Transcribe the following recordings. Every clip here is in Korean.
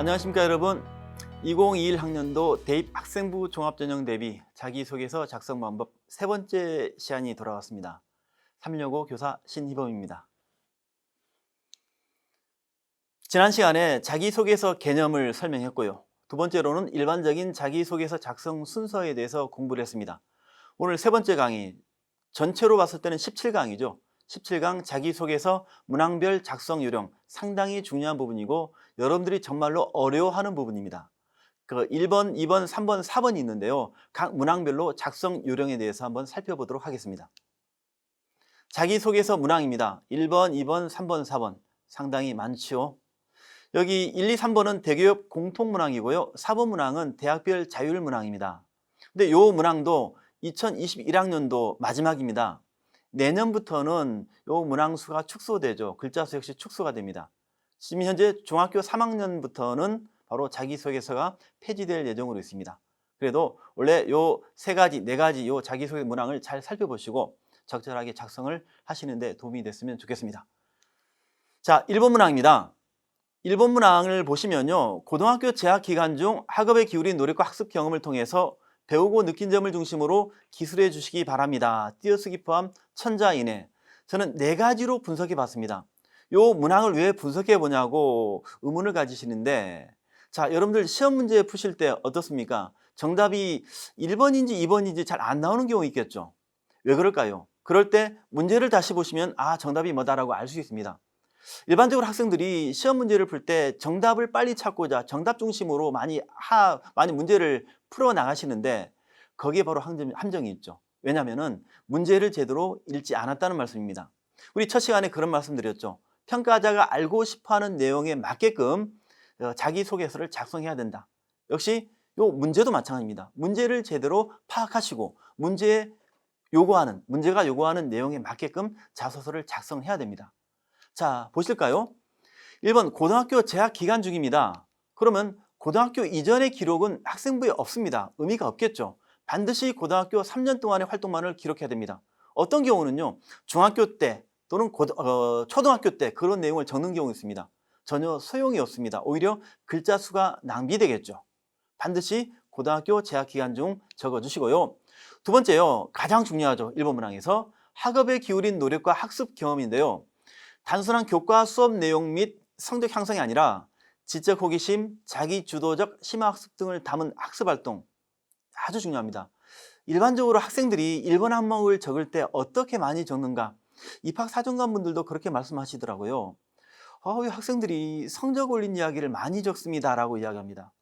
안녕하십니까 여러분. 2021 학년도 대입 학생부 종합전형 대비 자기소개서 작성 방법 세 번째 시간이 돌아왔습니다. 315 교사 신희범입니다. 지난 시간에 자기소개서 개념을 설명했고요. 두 번째로는 일반적인 자기소개서 작성 순서에 대해서 공부를 했습니다. 오늘 세 번째 강의, 전체로 봤을 때는 17강이죠. 17강 자기소개서 문항별 작성 요령, 상당히 중요한 부분이고 여러분들이 정말로 어려워하는 부분입니다. 그 1번, 2번, 3번, 4번이 있는데요. 각 문항별로 작성 요령에 대해서 한번 살펴보도록 하겠습니다. 자기소개서 문항입니다. 1번, 2번, 3번, 4번 상당히 많지요. 여기 1, 2, 3번은 대교육 공통문항이고요. 4번 문항은 대학별 자율문항입니다. 근데 이 문항도 2021학년도 마지막입니다. 내년부터는 이 문항 수가 축소되죠. 글자 수 역시 축소가 됩니다. 지금 현재 중학교 3학년부터는 바로 자기소개서가 폐지될 예정으로 있습니다. 그래도 원래 요 세 가지, 네 가지 요 자기소개 문항을 잘 살펴보시고 적절하게 작성을 하시는데 도움이 됐으면 좋겠습니다. 자, 1번 문항입니다. 1번 문항을 보시면요. 고등학교 재학 기간 중 학업에 기울인 노력과 학습 경험을 통해서 배우고 느낀 점을 중심으로 기술해 주시기 바랍니다. 띄어쓰기 포함 천자 이내. 저는 네 가지로 분석해 봤습니다. 요 문항을 왜 분석해 보냐고 의문을 가지시는데, 자, 여러분들 시험 문제 푸실 때 어떻습니까? 정답이 1번인지 2번인지 잘 안 나오는 경우 있겠죠. 왜 그럴까요? 그럴 때 문제를 다시 보시면 정답이 뭐다라고 알 수 있습니다. 일반적으로 학생들이 시험 문제를 풀 때 정답을 빨리 찾고자 정답 중심으로 많이 문제를 풀어 나가시는데 거기에 바로 함정이 있죠. 왜냐하면 문제를 제대로 읽지 않았다는 말씀입니다. 우리 첫 시간에 그런 말씀 드렸죠. 평가자가 알고 싶어하는 내용에 맞게끔 자기소개서를 작성해야 된다. 역시 이 문제도 마찬가지입니다. 문제를 제대로 파악하시고 문제가 요구하는 내용에 맞게끔 자소서를 작성해야 됩니다. 자, 보실까요? 1번 고등학교 재학 기간 중입니다. 그러면 고등학교 이전의 기록은 학생부에 없습니다. 의미가 없겠죠. 반드시 고등학교 3년 동안의 활동만을 기록해야 됩니다. 어떤 경우는요, 중학교 때 또는 초등학교 때 그런 내용을 적는 경우가 있습니다. 전혀 소용이 없습니다. 오히려 글자 수가 낭비되겠죠. 반드시 고등학교 재학 기간 중 적어주시고요. 두 번째요, 가장 중요하죠. 1번 문항에서 학업에 기울인 노력과 학습 경험인데요. 단순한 교과 수업 내용 및 성적 향상이 아니라 지적 호기심, 자기 주도적 심화학습 등을 담은 학습활동 아주 중요합니다. 일반적으로 학생들이 1번 항목을 적을 때 어떻게 많이 적는가? 입학사정관 분들도 그렇게 말씀하시더라고요. 학생들이 성적 올린 이야기를 많이 적습니다 라고 이야기합니다.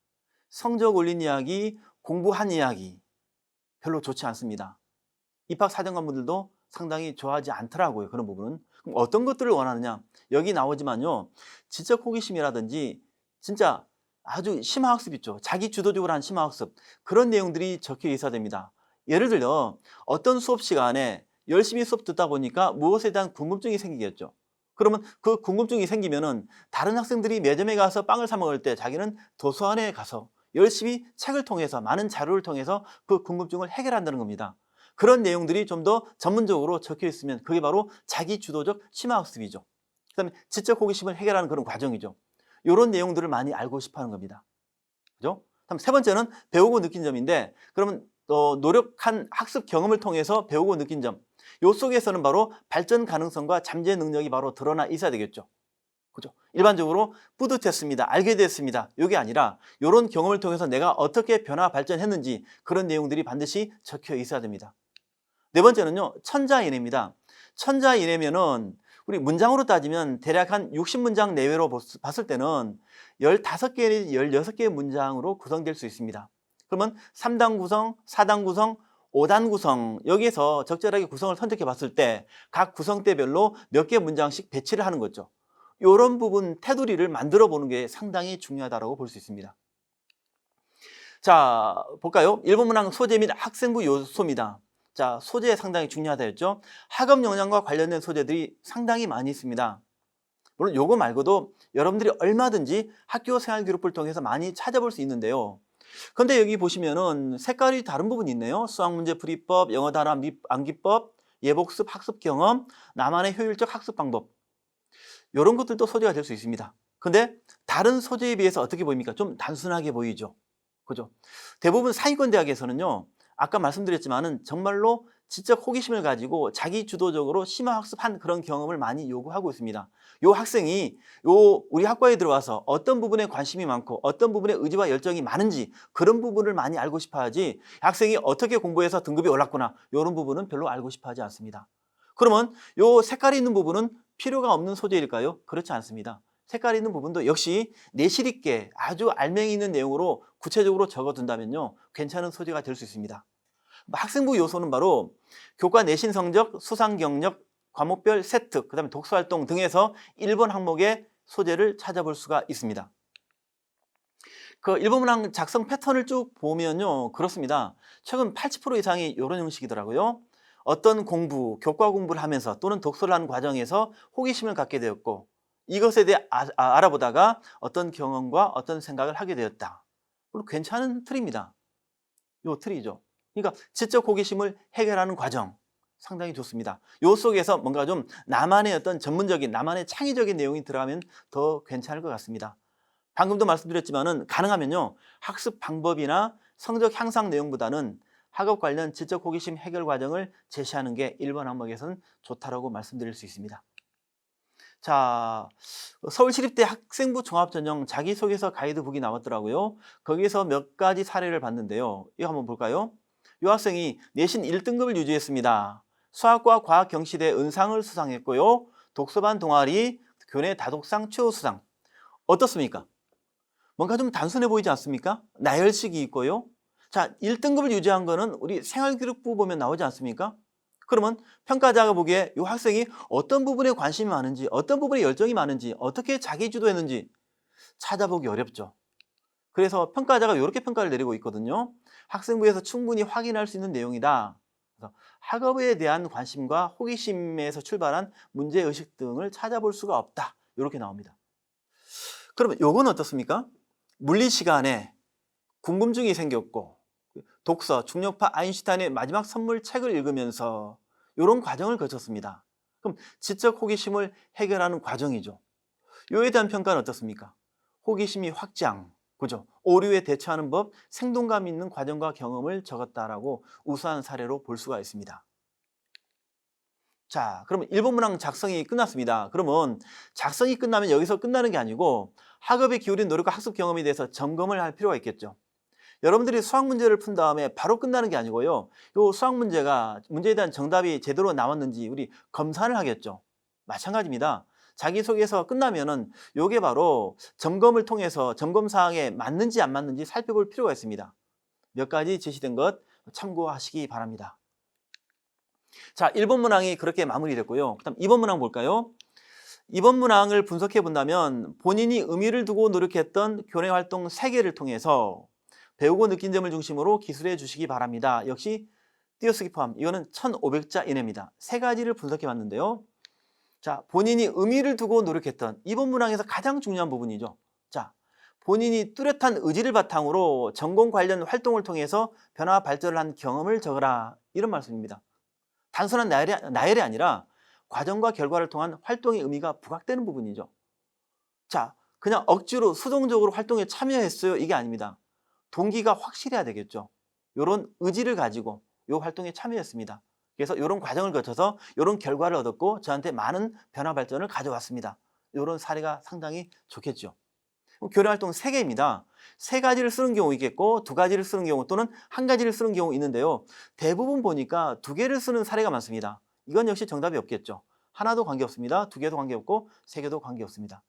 성적 올린 이야기, 공부한 이야기 별로 좋지 않습니다. 입학사정관 분들도 상당히 좋아하지 않더라고요. 그런 부분은. 그럼 어떤 것들을 원하느냐? 여기 나오지만요. 지적 호기심이라든지 진짜 아주 심화학습 있죠. 자기 주도적으로 한 심화학습. 그런 내용들이 적혀 있어야 됩니다. 예를 들어 어떤 수업 시간에 열심히 수업 듣다 보니까 무엇에 대한 궁금증이 생기겠죠. 그러면 그 궁금증이 생기면은 다른 학생들이 매점에 가서 빵을 사 먹을 때 자기는 도서관에 가서 열심히 책을 통해서 많은 자료를 통해서 그 궁금증을 해결한다는 겁니다. 그런 내용들이 좀 더 전문적으로 적혀 있으면 그게 바로 자기 주도적 심화학습이죠. 그다음에 지적 호기심을 해결하는 그런 과정이죠. 이런 내용들을 많이 알고 싶어 하는 겁니다. 그죠? 다음 세 번째는 배우고 느낀 점인데, 그러면 노력한 학습 경험을 통해서 배우고 느낀 점. 요 속에서는 바로 발전 가능성과 잠재 능력이 바로 드러나 있어야 되겠죠. 그죠? 일반적으로 뿌듯했습니다. 알게 됐습니다. 이게 아니라 이런 경험을 통해서 내가 어떻게 변화 발전했는지 그런 내용들이 반드시 적혀 있어야 됩니다. 네 번째는요, 천자인해입니다. 천자인해면은 우리 문장으로 따지면 대략 한 60문장 내외로 봤을 때는 15개 내지 16개의 문장으로 구성될 수 있습니다. 그러면 3단 구성, 4단 구성, 5단 구성, 여기에서 적절하게 구성을 선택해 봤을 때 각 구성대별로 몇 개 문장씩 배치를 하는 거죠. 이런 부분 테두리를 만들어 보는 게 상당히 중요하다고 볼 수 있습니다. 자, 볼까요? 1번 문항 소재 및 학생부 요소입니다. 자, 소재 상당히 중요하다 했죠. 학업 역량과 관련된 소재들이 상당히 많이 있습니다. 물론 요거 말고도 여러분들이 얼마든지 학교 생활 기록부를 통해서 많이 찾아볼 수 있는데요. 근데 여기 보시면은 색깔이 다른 부분이 있네요. 수학문제풀이법, 영어 단어 암기법, 예복습, 학습 경험, 나만의 효율적 학습 방법. 이런 것들도 소재가 될 수 있습니다. 근데 다른 소재에 비해서 어떻게 보입니까? 좀 단순하게 보이죠. 그죠? 대부분 상위권 대학에서는요, 아까 말씀드렸지만은 정말로 지적 호기심을 가지고 자기 주도적으로 심화 학습한 그런 경험을 많이 요구하고 있습니다. 요 학생이 우리 학과에 들어와서 어떤 부분에 관심이 많고 어떤 부분에 의지와 열정이 많은지 그런 부분을 많이 알고 싶어 하지, 학생이 어떻게 공부해서 등급이 올랐구나 이런 부분은 별로 알고 싶어 하지 않습니다. 그러면 요 색깔이 있는 부분은 필요가 없는 소재일까요? 그렇지 않습니다. 색깔이 있는 부분도 역시 내실 있게 아주 알맹이 있는 내용으로 구체적으로 적어둔다면요, 괜찮은 소재가 될 수 있습니다. 학생부 요소는 바로 교과 내신 성적, 수상 경력, 과목별 세특, 그다음에 독서활동 등에서 1번 항목의 소재를 찾아볼 수가 있습니다. 그 1번 문항 작성 패턴을 쭉 보면요, 그렇습니다. 최근 80% 이상이 이런 형식이더라고요. 어떤 공부, 교과 공부를 하면서 또는 독서를 하는 과정에서 호기심을 갖게 되었고, 이것에 대해 알아보다가 어떤 경험과 어떤 생각을 하게 되었다. 괜찮은 틀입니다. 요 틀이죠. 그러니까 지적 호기심을 해결하는 과정 상당히 좋습니다. 요 속에서 뭔가 좀 나만의 어떤 전문적인, 나만의 창의적인 내용이 들어가면 더 괜찮을 것 같습니다. 방금도 말씀드렸지만은 가능하면요, 학습 방법이나 성적 향상 내용보다는 학업 관련 지적 호기심 해결 과정을 제시하는 게 1번 항목에서는 좋다라고 말씀드릴 수 있습니다. 자, 서울시립대 학생부 종합전형 자기소개서 가이드북이 나왔더라고요. 거기서 몇 가지 사례를 봤는데요. 이거 한번 볼까요? 이 학생이 내신 1등급을 유지했습니다. 수학과 과학 경시대 은상을 수상했고요. 독서반 동아리 교내 다독상 최우수상. 어떻습니까? 뭔가 좀 단순해 보이지 않습니까? 나열식이 있고요. 자, 1등급을 유지한 거는 우리 생활기록부 보면 나오지 않습니까? 그러면 평가자가 보기에 이 학생이 어떤 부분에 관심이 많은지, 어떤 부분에 열정이 많은지, 어떻게 자기 주도했는지 찾아보기 어렵죠. 그래서 평가자가 이렇게 평가를 내리고 있거든요. 학생부에서 충분히 확인할 수 있는 내용이다. 그래서 학업에 대한 관심과 호기심에서 출발한 문제의식 등을 찾아볼 수가 없다. 이렇게 나옵니다. 그러면 요건 어떻습니까? 물리 시간에 궁금증이 생겼고, 독서, 중력파 아인슈타인의 마지막 선물 책을 읽으면서 이런 과정을 거쳤습니다. 그럼 지적 호기심을 해결하는 과정이죠. 요에 대한 평가는 어떻습니까? 호기심이 확장, 그죠? 오류에 대처하는 법, 생동감 있는 과정과 경험을 적었다라고 우수한 사례로 볼 수가 있습니다. 자, 그러면 1번 문항 작성이 끝났습니다. 그러면 작성이 끝나면 여기서 끝나는 게 아니고 학업에 기울인 노력과 학습 경험에 대해서 점검을 할 필요가 있겠죠. 여러분들이 수학 문제를 푼 다음에 바로 끝나는 게 아니고요, 요 수학 문제에 대한 정답이 제대로 나왔는지 우리 검사를 하겠죠. 마찬가지입니다. 자기소개서 끝나면은 요게 바로 점검을 통해서 점검 사항에 맞는지 안 맞는지 살펴볼 필요가 있습니다. 몇 가지 제시된 것 참고하시기 바랍니다. 자, 1번 문항이 그렇게 마무리됐고요. 그다음 2번 문항 볼까요? 2번 문항을 분석해 본다면 본인이 의미를 두고 노력했던 교내 활동 3개를 통해서 배우고 느낀 점을 중심으로 기술해 주시기 바랍니다. 역시 띄어쓰기 포함, 이거는 1500자 이내입니다. 3가지를 분석해 봤는데요. 자, 본인이 의미를 두고 노력했던, 이번 문항에서 가장 중요한 부분이죠. 자, 본인이 뚜렷한 의지를 바탕으로 전공 관련 활동을 통해서 변화 발전을 한 경험을 적어라, 이런 말씀입니다. 단순한 나열이 아니라 과정과 결과를 통한 활동의 의미가 부각되는 부분이죠. 자, 그냥 억지로 수동적으로 활동에 참여했어요, 이게 아닙니다. 동기가 확실해야 되겠죠. 이런 의지를 가지고 이 활동에 참여했습니다. 그래서 이런 과정을 거쳐서 이런 결과를 얻었고 저한테 많은 변화 발전을 가져왔습니다. 이런 사례가 상당히 좋겠죠. 교내 활동 3개입니다. 3가지를 쓰는 경우 있겠고 2가지를 쓰는 경우 또는 1가지를 쓰는 경우 있는데요. 대부분 보니까 2개를 쓰는 사례가 많습니다. 이건 역시 정답이 없겠죠. 하나도 관계없습니다. 2개도 관계없고 3개도 관계없습니다.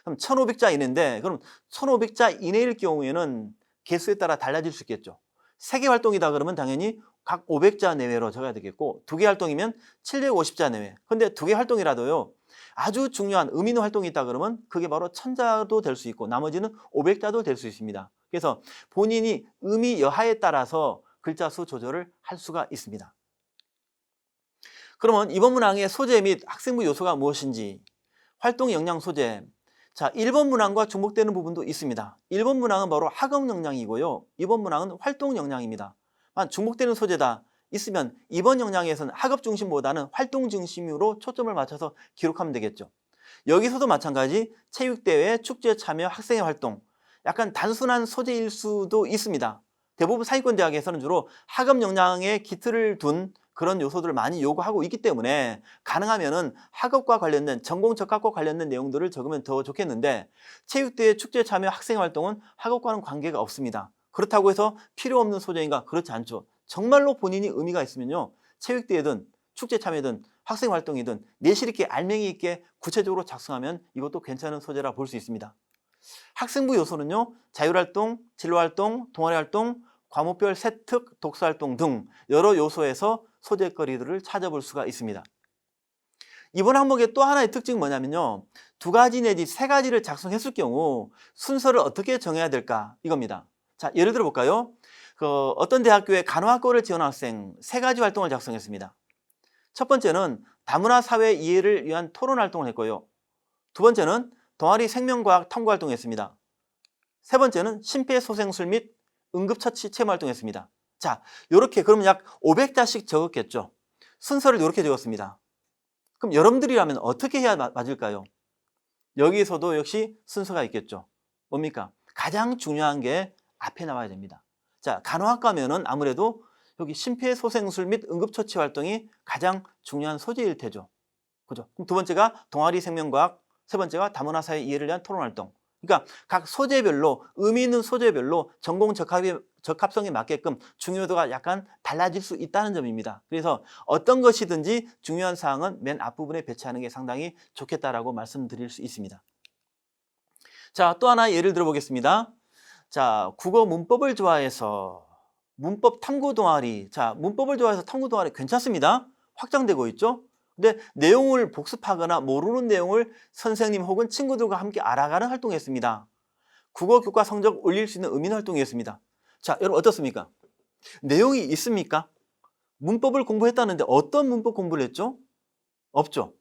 그럼 1500자 이내인데, 그럼 1500자 이내일 경우에는 개수에 따라 달라질 수 있겠죠. 3개 활동이다 그러면 당연히 각 500자 내외로 적어야 되겠고 2개 활동이면 750자 내외. 근데 2개 활동이라도요, 아주 중요한 의미 있는 활동이 있다 그러면 그게 바로 1000자도 될 수 있고 나머지는 500자도 될 수 있습니다. 그래서 본인이 의미 여하에 따라서 글자 수 조절을 할 수가 있습니다. 그러면 이번 문항의 소재 및 학생부 요소가 무엇인지, 활동 역량 소재. 자, 1번 문항과 중복되는 부분도 있습니다. 1번 문항은 바로 학업 역량이고요. 2번 문항은 활동 역량입니다. 중복되는 소재다 있으면 2번 역량에서는 학업 중심보다는 활동 중심으로 초점을 맞춰서 기록하면 되겠죠. 여기서도 마찬가지 체육대회, 축제 참여, 학생의 활동, 약간 단순한 소재일 수도 있습니다. 대부분 상위권 대학에서는 주로 학업 역량에 기틀을 둔 그런 요소들을 많이 요구하고 있기 때문에 가능하면은 학업과 관련된 전공 적합과 관련된 내용들을 적으면 더 좋겠는데, 체육대회, 축제 참여, 학생 활동은 학업과는 관계가 없습니다. 그렇다고 해서 필요 없는 소재인가? 그렇지 않죠. 정말로 본인이 의미가 있으면요, 체육대회든 축제 참여든 학생 활동이든 내실 있게 알맹이 있게 구체적으로 작성하면 이것도 괜찮은 소재라 볼 수 있습니다. 학생부 요소는요, 자율활동, 진로활동, 동아리활동, 과목별 세특, 독서활동 등 여러 요소에서 소재거리들을 찾아볼 수가 있습니다. 이번 항목의 또 하나의 특징은 뭐냐면요, 두 가지 내지 세 가지를 작성했을 경우 순서를 어떻게 정해야 될까, 이겁니다. 자, 예를 들어 볼까요? 어떤 대학교에 간호학과를 지원한 학생 세 가지 활동을 작성했습니다. 첫 번째는 다문화 사회 이해를 위한 토론 활동을 했고요. 두 번째는 동아리 생명과학 탐구 활동했습니다. 세 번째는 심폐소생술 및 응급처치 체험 활동했습니다. 자, 이렇게 그러면 약 500자씩 적었겠죠. 순서를 이렇게 적었습니다. 그럼 여러분들이라면 어떻게 해야 맞을까요? 여기에서도 역시 순서가 있겠죠. 뭡니까? 가장 중요한 게 앞에 나와야 됩니다. 자, 간호학과면은 아무래도 여기 심폐소생술 및 응급처치 활동이 가장 중요한 소재일 테죠. 그죠? 그럼 두 번째가 동아리 생명과학, 세 번째가 다문화 사회 이해를 위한 토론 활동. 그러니까 각 소재별로, 의미 있는 소재별로 전공 적합성에 맞게끔 중요도가 약간 달라질 수 있다는 점입니다. 그래서 어떤 것이든지 중요한 사항은 맨 앞부분에 배치하는 게 상당히 좋겠다라고 말씀드릴 수 있습니다. 자, 또 하나 예를 들어 보겠습니다. 자, 국어 문법을 좋아해서 문법 탐구 동아리. 자, 문법을 좋아해서 탐구 동아리 괜찮습니다. 확장되고 있죠. 근데 내용을 복습하거나 모르는 내용을 선생님 혹은 친구들과 함께 알아가는 활동이었습니다. 국어 교과 성적 올릴 수 있는 의미 있는 활동이었습니다. 자, 여러분 어떻습니까? 내용이 있습니까? 문법을 공부했다는데 어떤 문법 공부를 했죠? 없죠.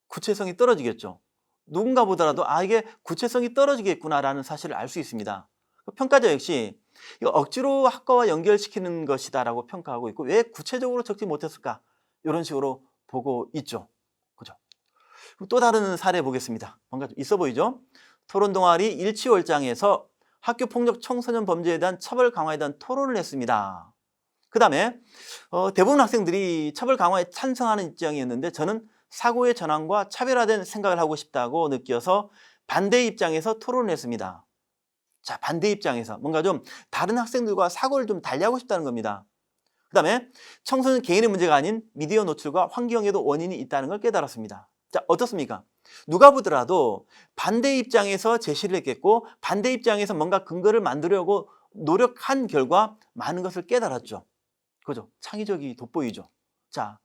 구체성이 떨어지겠죠. 누군가 보더라도 이게 구체성이 떨어지겠구나라는 사실을 알 수 있습니다. 평가자 역시 이거 억지로 학과와 연결시키는 것이다라고 평가하고 있고, 왜 구체적으로 적지 못했을까? 이런 식으로 보고 있죠. 그죠? 또 다른 사례 보겠습니다. 뭔가 좀 있어 보이죠? 토론 동아리 일치월장에서 학교 폭력 청소년 범죄에 대한 처벌 강화에 대한 토론을 했습니다. 그 다음에 대부분 학생들이 처벌 강화에 찬성하는 입장이었는데, 저는 사고의 전환과 차별화된 생각을 하고 싶다고 느껴서 반대 입장에서 토론을 했습니다. 자, 반대 입장에서 뭔가 좀 다른 학생들과 사고를 좀 달리하고 싶다는 겁니다. 그 다음에 청소년 개인의 문제가 아닌 미디어 노출과 환경에도 원인이 있다는 걸 깨달았습니다. 자, 어떻습니까? 누가 보더라도 반대 입장에서 제시를 했겠고, 반대 입장에서 뭔가 근거를 만들려고 노력한 결과 많은 것을 깨달았죠. 그죠? 창의적이 돋보이죠. 자,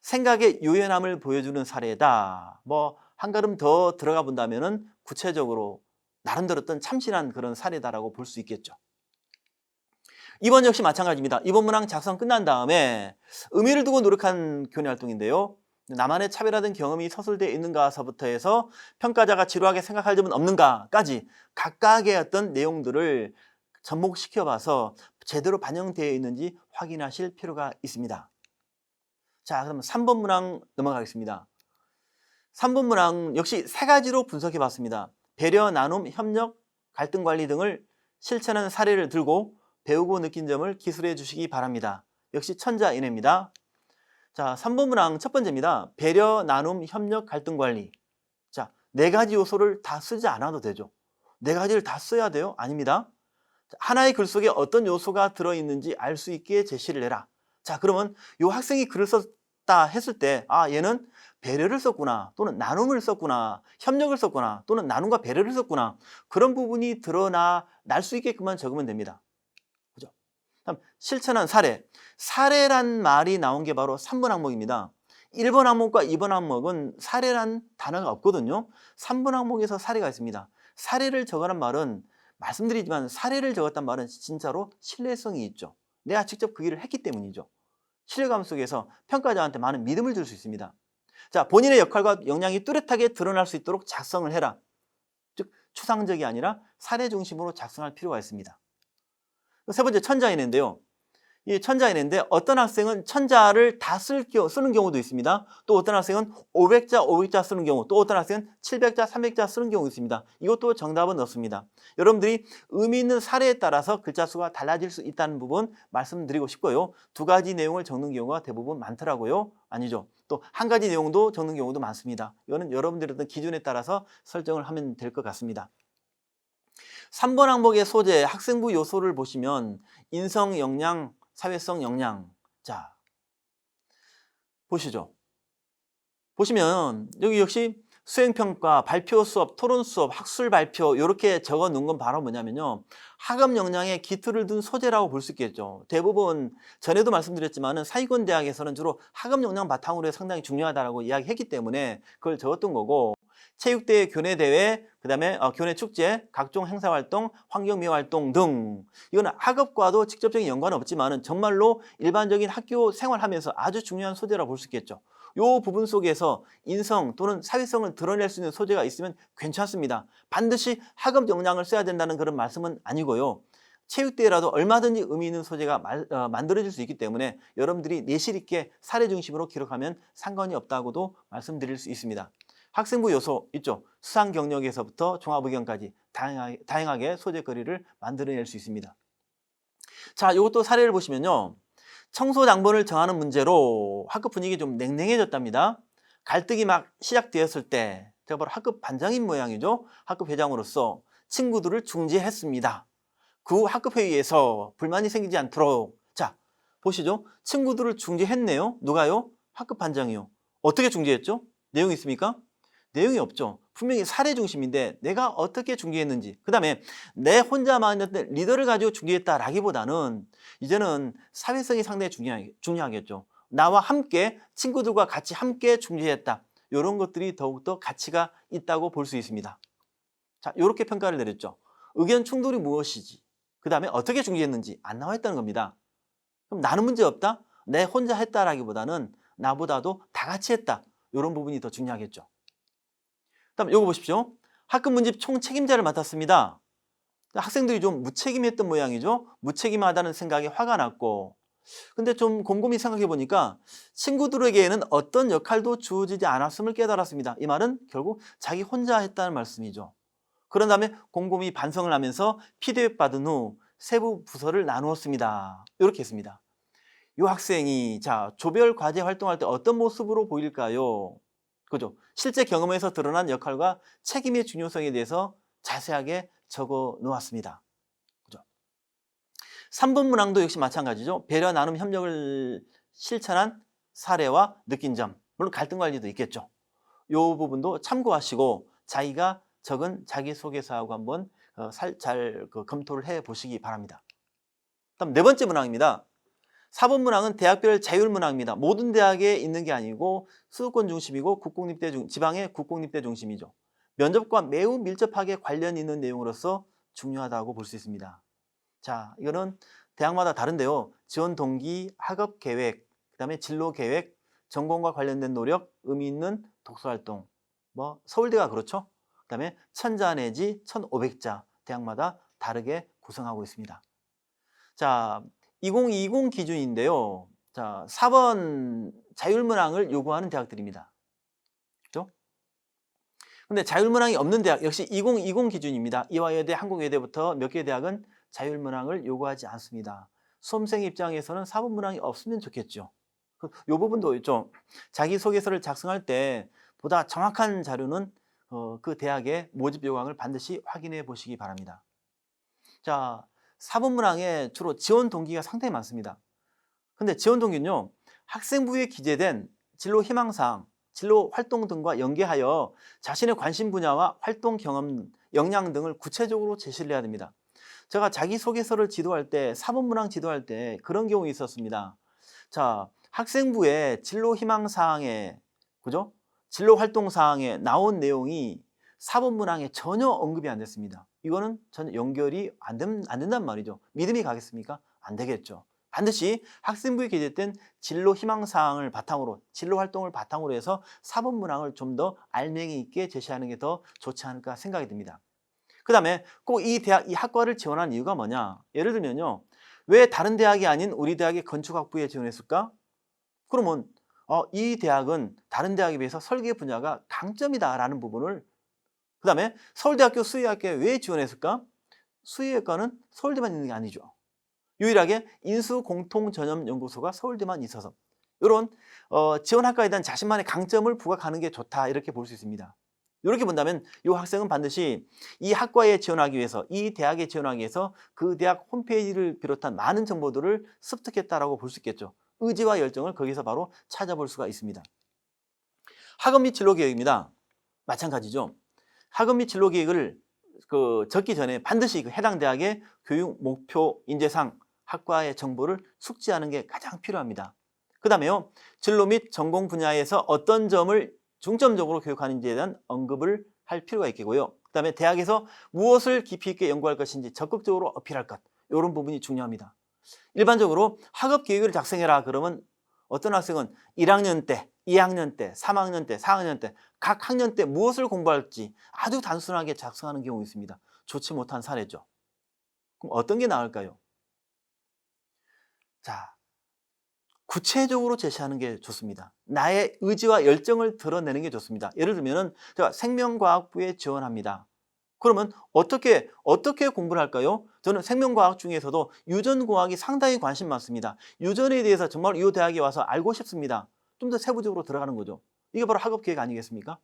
생각의 유연함을 보여주는 사례다. 뭐 한 걸음 더 들어가 본다면은 구체적으로 나름대로 어떤 참신한 그런 사례다라고 볼 수 있겠죠. 이번 역시 마찬가지입니다. 이번 문항 작성 끝난 다음에 의미를 두고 노력한 교내 활동인데요. 나만의 차별화된 경험이 서술되어 있는가서부터 해서 평가자가 지루하게 생각할 점은 없는가까지 각각의 어떤 내용들을 접목시켜 봐서 제대로 반영되어 있는지 확인하실 필요가 있습니다. 자, 그럼 3번 문항 넘어가겠습니다. 3번 문항 역시 세 가지로 분석해 봤습니다. 배려, 나눔, 협력, 갈등 관리 등을 실천하는 사례를 들고 배우고 느낀 점을 기술해 주시기 바랍니다. 역시 천자인해입니다. 자, 3번 문항 첫 번째입니다. 배려, 나눔, 협력, 갈등 관리. 자, 네 가지 요소를 다 쓰지 않아도 되죠. 네 가지를 다 써야 돼요? 아닙니다. 하나의 글 속에 어떤 요소가 들어있는지 알 수 있게 제시를 해라. 자, 그러면 이 학생이 글을 썼다 했을 때, 얘는 배려를 썼구나, 또는 나눔을 썼구나, 협력을 썼구나, 또는 나눔과 배려를 썼구나, 그런 부분이 날 수 있게끔만 적으면 됩니다. 그죠? 다음, 실천한 사례. 사례란 말이 나온 게 바로 3번 항목입니다. 1번 항목과 2번 항목은 사례란 단어가 없거든요. 3번 항목에서 사례가 있습니다. 사례를 적으란 말은, 말씀드리지만 사례를 적었단 말은 진짜로 신뢰성이 있죠. 내가 직접 그 일을 했기 때문이죠. 신뢰감 속에서 평가자한테 많은 믿음을 줄 수 있습니다. 자, 본인의 역할과 역량이 뚜렷하게 드러날 수 있도록 작성을 해라. 즉, 추상적이 아니라 사례 중심으로 작성할 필요가 있습니다. 세 번째, 천자인인데요. 이 천자인인데 어떤 학생은 천자를 다 쓰는 경우도 있습니다. 또 어떤 학생은 500자, 500자 쓰는 경우, 또 어떤 학생은 700자, 300자 쓰는 경우 있습니다. 이것도 정답은 없습니다. 여러분들이 의미 있는 사례에 따라서 글자 수가 달라질 수 있다는 부분 말씀드리고 싶고요. 두 가지 내용을 적는 경우가 대부분 많더라고요. 아니죠. 또 한 가지 내용도 적는 경우도 많습니다. 이거는 여러분들의 어떤 기준에 따라서 설정을 하면 될 것 같습니다. 3번 항목의 소재, 학생부 요소를 보시면 인성 역량, 사회성 역량. 자, 보시죠. 보시면 여기 역시 수행평가, 발표 수업, 토론 수업, 학술 발표 이렇게 적어 놓은 건 바로 뭐냐면요. 학업 역량에 기틀을 둔 소재라고 볼 수 있겠죠. 대부분 전에도 말씀드렸지만 사회권 대학에서는 주로 학업 역량 바탕으로 상당히 중요하다고 이야기했기 때문에 그걸 적었던 거고, 체육대회, 교내대회, 그다음에 교내 축제, 각종 행사활동, 환경미화활동 등 이건 학업과도 직접적인 연관은 없지만 정말로 일반적인 학교 생활하면서 아주 중요한 소재라고 볼 수 있겠죠. 이 부분 속에서 인성 또는 사회성을 드러낼 수 있는 소재가 있으면 괜찮습니다. 반드시 학업 역량을 써야 된다는 그런 말씀은 아니고요. 체육대회라도 얼마든지 의미 있는 소재가 만들어질 수 있기 때문에 여러분들이 내실 있게 사례 중심으로 기록하면 상관이 없다고도 말씀드릴 수 있습니다. 학생부 요소 있죠. 수상 경력에서부터 종합 의견까지 다양하게 소재거리를 만들어낼 수 있습니다. 자, 이것도 사례를 보시면요. 청소 당번을 정하는 문제로 학급 분위기 좀 냉랭해졌답니다. 갈등이 막 시작되었을 때 제가 바로 학급 반장인 모양이죠. 학급 회장으로서 친구들을 중재했습니다. 그 후 학급 회의에서 불만이 생기지 않도록, 자, 보시죠. 친구들을 중재했네요. 누가요? 학급 반장이요. 어떻게 중재했죠? 내용이 있습니까? 내용이 없죠. 분명히 사례 중심인데 내가 어떻게 중재했는지, 그 다음에 내 혼자만의 리더를 가지고 중재했다라기보다는 이제는 사회성이 상당히 중요하겠죠. 나와 함께 친구들과 같이 함께 중재했다. 이런 것들이 더욱더 가치가 있다고 볼 수 있습니다. 자, 이렇게 평가를 내렸죠. 의견 충돌이 무엇이지, 그 다음에 어떻게 중재했는지 안 나와 있다는 겁니다. 그럼 나는 문제 없다? 내 혼자 했다라기보다는 나보다도 다 같이 했다. 이런 부분이 더 중요하겠죠. 다음 이거 보십시오. 학급 문집 총책임자를 맡았습니다. 학생들이 좀 무책임했던 모양이죠. 무책임하다는 생각에 화가 났고, 근데 좀 곰곰이 생각해 보니까 친구들에게는 어떤 역할도 주어지지 않았음을 깨달았습니다. 이 말은 결국 자기 혼자 했다는 말씀이죠. 그런 다음에 곰곰이 반성을 하면서 피드백 받은 후 세부 부서를 나누었습니다. 이렇게 했습니다. 이 학생이 자, 조별 과제 활동할 때 어떤 모습으로 보일까요? 그죠? 실제 경험에서 드러난 역할과 책임의 중요성에 대해서 자세하게 적어 놓았습니다. 그죠? 3번 문항도 역시 마찬가지죠. 배려, 나눔, 협력을 실천한 사례와 느낀 점. 물론 갈등 관리도 있겠죠. 이 부분도 참고하시고 자기가 적은 자기소개서하고 한번 잘 검토를 해 보시기 바랍니다. 다음 네 번째 문항입니다. 4번 문항은 대학별 자율문항입니다. 모든 대학에 있는 게 아니고 수도권 중심이고 지방의 국공립대 중심이죠. 면접과 매우 밀접하게 관련 있는 내용으로서 중요하다고 볼 수 있습니다. 자, 이거는 대학마다 다른데요. 지원 동기, 학업 계획, 그다음에 진로 계획, 전공과 관련된 노력, 의미 있는 독서활동. 뭐 서울대가 그렇죠. 그다음에 1000자 내지 1500자 대학마다 다르게 구성하고 있습니다. 자, 2020 기준인데요. 자, 4번 자율문항을 요구하는 대학들입니다. 그렇죠? 근데 자율문항이 없는 대학 역시 2020 기준입니다. 이화여대, 한국여대부터 몇 개 대학은 자율문항을 요구하지 않습니다. 수험생 입장에서는 4번 문항이 없으면 좋겠죠. 이 부분도 있죠. 자기소개서를 작성할 때 보다 정확한 자료는 그 대학의 모집 요강을 반드시 확인해 보시기 바랍니다. 자, 4번 문항에 주로 지원 동기가 상당히 많습니다. 근데 지원 동기는요, 학생부에 기재된 진로 희망사항, 진로 활동 등과 연계하여 자신의 관심 분야와 활동 경험, 역량 등을 구체적으로 제시를 해야 됩니다. 제가 자기소개서를 지도할 때, 4번 문항 지도할 때 그런 경우 있었습니다. 자, 학생부의 진로 희망사항에, 그죠? 진로 활동 사항에 나온 내용이 4번 문항에 전혀 언급이 안 됐습니다. 이거는 전혀 연결이 안 된단 말이죠. 믿음이 가겠습니까? 안 되겠죠. 반드시 학생부에 기재된 진로 희망사항을 바탕으로, 진로 활동을 바탕으로 해서 4번 문항을 좀 더 알맹이 있게 제시하는 게 더 좋지 않을까 생각이 듭니다. 그 다음에 꼭 이 학과를 지원한 이유가 뭐냐? 예를 들면요. 왜 다른 대학이 아닌 우리 대학의 건축학부에 지원했을까? 그러면 이 대학은 다른 대학에 비해서 설계 분야가 강점이다라는 부분을, 그 다음에 서울대학교 수의학과에 왜 지원했을까? 수의학과는 서울대만 있는 게 아니죠. 유일하게 인수공통전염연구소가 서울대만 있어서 이런 지원 학과에 대한 자신만의 강점을 부각하는 게 좋다, 이렇게 볼 수 있습니다. 이렇게 본다면 이 학생은 반드시 이 학과에 지원하기 위해서, 이 대학에 지원하기 위해서 그 대학 홈페이지를 비롯한 많은 정보들을 습득했다라고 볼 수 있겠죠. 의지와 열정을 거기서 바로 찾아볼 수가 있습니다. 학업 및 진로 계획입니다. 마찬가지죠. 학업 및 진로 계획을 적기 전에 반드시 그 해당 대학의 교육 목표, 인재상, 학과의 정보를 숙지하는 게 가장 필요합니다. 그 다음에요, 진로 및 전공 분야에서 어떤 점을 중점적으로 교육하는지에 대한 언급을 할 필요가 있겠고요. 그 다음에 대학에서 무엇을 깊이 있게 연구할 것인지 적극적으로 어필할 것, 이런 부분이 중요합니다. 일반적으로 학업 계획을 작성해라 그러면 어떤 학생은 1학년 때, 2학년 때, 3학년 때, 4학년 때 각 학년 때 무엇을 공부할지 아주 단순하게 작성하는 경우가 있습니다. 좋지 못한 사례죠. 그럼 어떤 게 나을까요? 자, 구체적으로 제시하는 게 좋습니다. 나의 의지와 열정을 드러내는 게 좋습니다. 예를 들면 제가 생명과학부에 지원합니다. 그러면 어떻게 공부를 할까요? 저는 생명과학 중에서도 유전공학이 상당히 관심 많습니다. 유전에 대해서 정말 이 대학에 와서 알고 싶습니다. 좀 더 세부적으로 들어가는 거죠. 이게 바로 학업계획 아니겠습니까?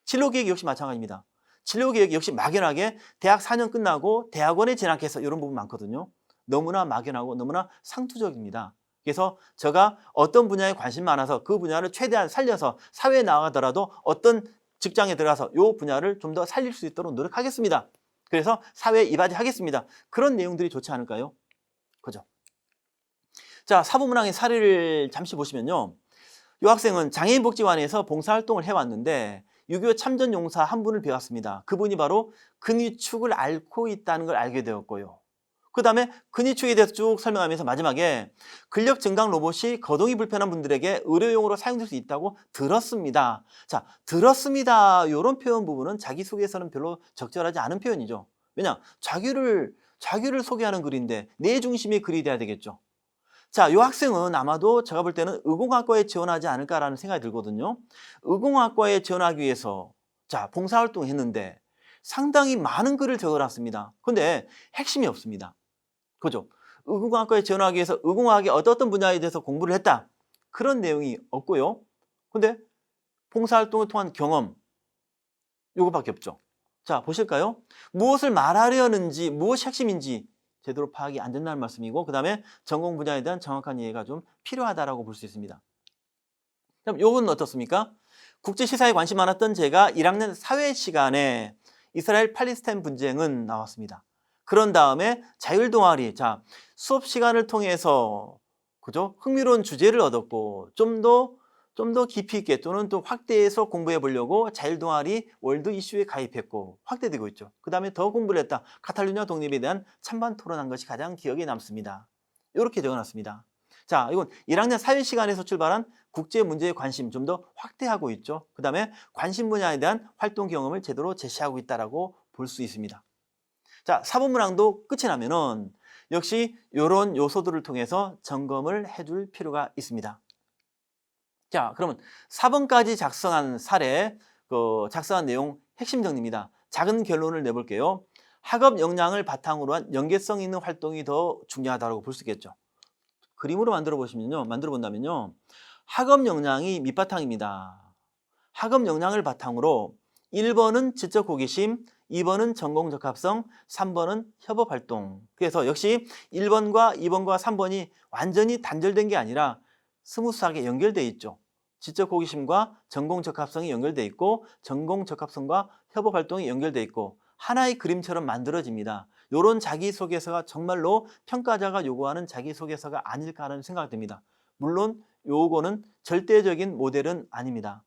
진로계획 역시 마찬가지입니다. 진로계획 역시 막연하게 대학 4년 끝나고 대학원에 진학해서 이런 부분 많거든요. 너무나 막연하고 너무나 상투적입니다. 그래서 제가 어떤 분야에 관심 많아서 그 분야를 최대한 살려서 사회에 나가더라도 어떤 직장에 들어가서 이 분야를 좀 더 살릴 수 있도록 노력하겠습니다. 그래서 사회에 이바지하겠습니다. 그런 내용들이 좋지 않을까요? 그죠? 자, 사부문항의 사례를 잠시 보시면요. 이 학생은 장애인복지관에서 봉사활동을 해왔는데 6.25 참전용사 한 분을 배웠습니다. 그분이 바로 근위축을 앓고 있다는 걸 알게 되었고요. 그 다음에 근위축에 대해서 쭉 설명하면서 마지막에 근력 증강 로봇이 거동이 불편한 분들에게 의료용으로 사용될 수 있다고 들었습니다. 자, 들었습니다. 이런 표현 부분은 자기소개에서는 별로 적절하지 않은 표현이죠. 왜냐? 자기를 소개하는 글인데 내 중심의 글이 돼야 되겠죠. 자, 이 학생은 아마도 제가 볼 때는 의공학과에 지원하지 않을까라는 생각이 들거든요. 의공학과에 지원하기 위해서 자, 봉사활동 했는데 상당히 많은 글을 적어놨습니다. 근데 핵심이 없습니다. 그죠? 의공학과에 지원하기 위해서 의공학의 어떤 분야에 대해서 공부를 했다, 그런 내용이 없고요. 근데 봉사활동을 통한 경험, 이거밖에 없죠. 자, 보실까요? 무엇을 말하려는지, 무엇이 핵심인지 제대로 파악이 안 된다는 말씀이고, 그 다음에 전공 분야에 대한 정확한 이해가 좀 필요하다고 볼 수 있습니다. 그럼 요건 어떻습니까? 국제시사에 관심 많았던 제가 1학년 사회 시간에 이스라엘 팔레스타인 분쟁은 나왔습니다. 그런 다음에 자율 동아리, 자, 수업 시간을 통해서 그죠? 흥미로운 주제를 얻었고 좀 더 깊이 있게 또는 또 확대해서 공부해 보려고 자율 동아리 월드 이슈에 가입했고 확대되고 있죠. 그 다음에 더 공부를 했다. 카탈루냐 독립에 대한 찬반 토론한 것이 가장 기억에 남습니다. 이렇게 적어놨습니다. 자, 이건 1학년 사회 시간에서 출발한 국제 문제에 관심 좀 더 확대하고 있죠. 그 다음에 관심 분야에 대한 활동 경험을 제대로 제시하고 있다고 볼 수 있습니다. 자, 사본문항도 끝이 나면은 역시 이런 요소들을 통해서 점검을 해줄 필요가 있습니다. 자, 그러면 4번까지 작성한 사례, 작성한 내용 핵심 정리입니다. 작은 결론을 내볼게요. 학업 역량을 바탕으로 한 연계성 있는 활동이 더 중요하다고 볼 수 있겠죠. 그림으로 만들어 본다면요. 학업 역량이 밑바탕입니다. 학업 역량을 바탕으로 1번은 지적 호기심, 2번은 전공 적합성, 3번은 협업 활동. 그래서 역시 1번과 2번과 3번이 완전히 단절된 게 아니라 스무스하게 연결되어 있죠. 지적 호기심과 전공 적합성이 연결되어 있고 전공 적합성과 협업 활동이 연결되어 있고 하나의 그림처럼 만들어집니다. 이런 자기소개서가 정말로 평가자가 요구하는 자기소개서가 아닐까 하는 생각이 듭니다. 물론 요거는 절대적인 모델은 아닙니다.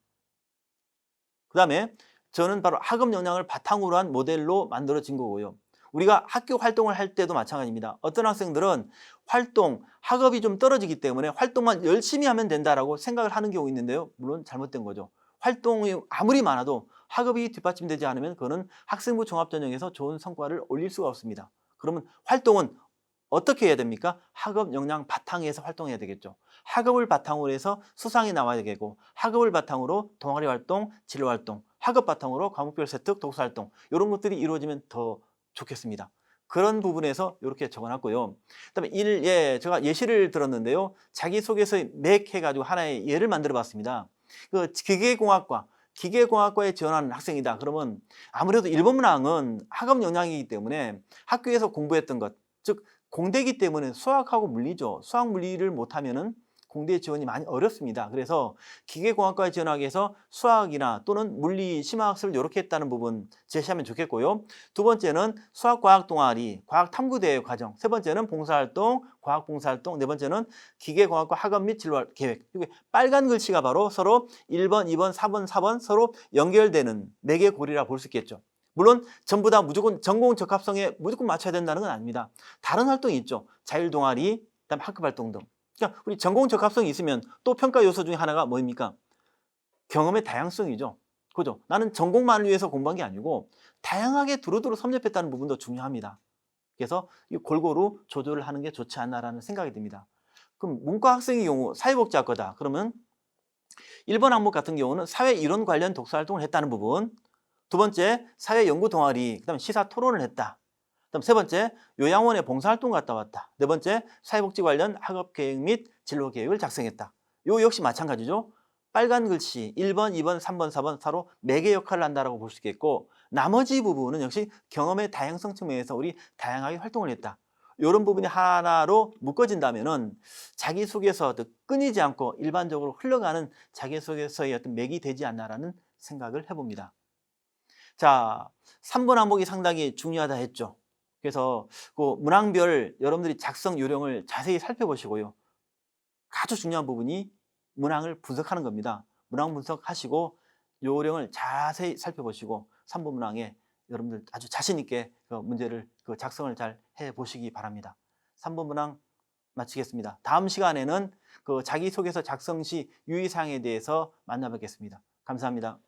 그 다음에 저는 바로 학업 역량을 바탕으로 한 모델로 만들어진 거고요. 우리가 학교 활동을 할 때도 마찬가지입니다. 어떤 학생들은 학업이 좀 떨어지기 때문에 활동만 열심히 하면 된다라고 생각을 하는 경우가 있는데요. 물론 잘못된 거죠. 활동이 아무리 많아도 학업이 뒷받침되지 않으면 그거는 학생부 종합전형에서 좋은 성과를 올릴 수가 없습니다. 그러면 활동은 어떻게 해야 됩니까? 학업 역량 바탕에서 활동해야 되겠죠. 학업을 바탕으로 해서 수상이 나와야 되고, 학업을 바탕으로 동아리 활동, 진로 활동, 학업 바탕으로 과목별 세특, 독서 활동, 이런 것들이 이루어지면 더 좋겠습니다. 그런 부분에서 이렇게 적어놨고요. 그다음에 제가 예시를 들었는데요. 자기소개서에 맥 해가지고 하나의 예를 만들어 봤습니다. 그 기계공학과에 지원하는 학생이다. 그러면 아무래도 일본 문항은 학업 역량이기 때문에 학교에서 공부했던 것, 즉 공대이기 때문에 수학하고 물리죠. 수학 물리를 못하면은 공대 지원이 많이 어렵습니다. 그래서 기계공학과에 지원하기 위해서 수학이나 또는 물리, 심화학습을 이렇게 했다는 부분 제시하면 좋겠고요. 두 번째는 수학과학 동아리, 과학탐구대회 과정. 세 번째는 봉사활동, 과학봉사활동. 네 번째는 기계공학과 학업 및 진로 계획. 이게 빨간 글씨가 바로 서로 1번, 2번, 4번, 4번 서로 연결되는 네 개 고리라 볼 수 있겠죠. 물론 전부 다 무조건 전공 적합성에 무조건 맞춰야 된다는 건 아닙니다. 다른 활동이 있죠. 자율동아리, 그다음 학급 활동 등. 그러니까 우리 전공 적합성이 있으면 또 평가 요소 중에 하나가 뭐입니까? 경험의 다양성이죠. 그죠? 나는 전공만을 위해서 공부한 게 아니고 다양하게 두루두루 섭렵했다는 부분도 중요합니다. 그래서 이 골고루 조절을 하는 게 좋지 않나라는 생각이 듭니다. 그럼 문과 학생의 경우 사회복지학과다. 그러면 1번 항목 같은 경우는 사회 이론 관련 독서 활동을 했다는 부분. 두 번째, 사회 연구 동아리, 그다음에 시사 토론을 했다. 그다음 세 번째, 요양원에 봉사활동 갔다 왔다. 네 번째, 사회복지 관련 학업 계획 및 진로 계획을 작성했다. 요 역시 마찬가지죠. 빨간 글씨 1번, 2번, 3번, 4번 서로 매개 역할을 한다라고 볼 수 있겠고, 나머지 부분은 역시 경험의 다양성 측면에서 우리 다양하게 활동을 했다. 이런 부분이 하나로 묶어진다면은 자기소개서 끊이지 않고 일반적으로 흘러가는 자기소개서의 어떤 맥이 되지 않나라는 생각을 해봅니다. 자, 3번 항목이 상당히 중요하다 했죠. 그래서 그 문항별 여러분들이 작성 요령을 자세히 살펴보시고요. 아주 중요한 부분이 문항을 분석하는 겁니다. 문항 분석하시고 요령을 자세히 살펴보시고 3번 문항에 여러분들 아주 자신 있게 그 문제를 작성을 잘 해보시기 바랍니다. 3번 문항 마치겠습니다. 다음 시간에는 그 자기소개서 작성 시 유의사항에 대해서 만나뵙겠습니다. 감사합니다.